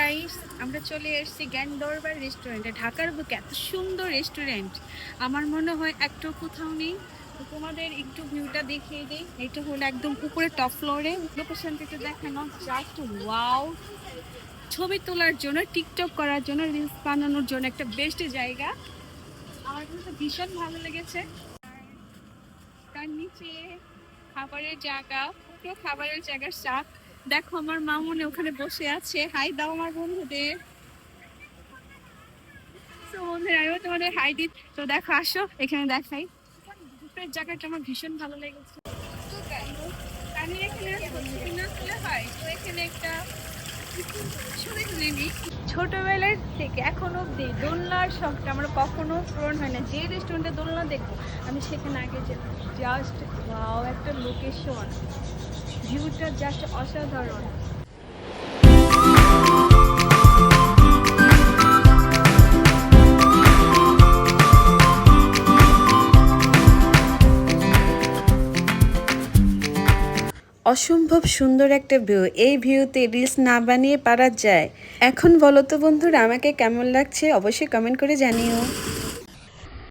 Guys, আমরা চলে এসেছি জ্ঞান দরবার রেস্টুরেন্টে। ঢাকার বুকে এত সুন্দর রেস্টুরেন্ট আমার মনে হয় একটু কোথাও নেই। তো তোমাদের একটু ভিউটা দেখিয়ে দিই। এটা হলো একদম উপরে টপ ফ্লোরে, লোকেশনটা একটু দেখানো। Just wow! ছবি তোলার জন্য, টিকটক করার জন্য, রিলস বানানোর জন্য একটা বেস্ট জায়গা। আমার কিন্তু ভীষণ ভালো লেগেছে। তার নিচে খাবারের জায়গা, পুরো খাবারের জায়গার চাপ। দেখো আমার মামুনি ওখানে বসে আছে। হাই দাও আমার বন্ধুদের। তো বন্ধুরা, আমিও তোমাদের হাই দিই। তো দেখো, আসো এখানে দেখাই। দুপুরের জায়গাটা আমার ভীষণ ভালো লেগেছে। তো guys, আমি এখানে ছবি না তুলে হয়, তো এখানে একটা ছবি তুলে নিই। ছোটবেলার থেকে এখন অব্দি দোলনার শখটা আমার কখনো পূরণ হয় না। যে রেস্টুরেন্টে দোলনা দেখবো আমি সেখানে আগে যেতাম। জাস্ট ওয়াও, একটা লোকেশন, ভিউটা জাস্ট অসাধারণ। অসম্ভব সুন্দর একটা ভিউ। এই ভিউতে রিলস না বানিয়ে পারা যায়? এখন বলো তো বন্ধুরা, আমাকে কেমন লাগছে অবশ্যই কমেন্ট করে জানিও।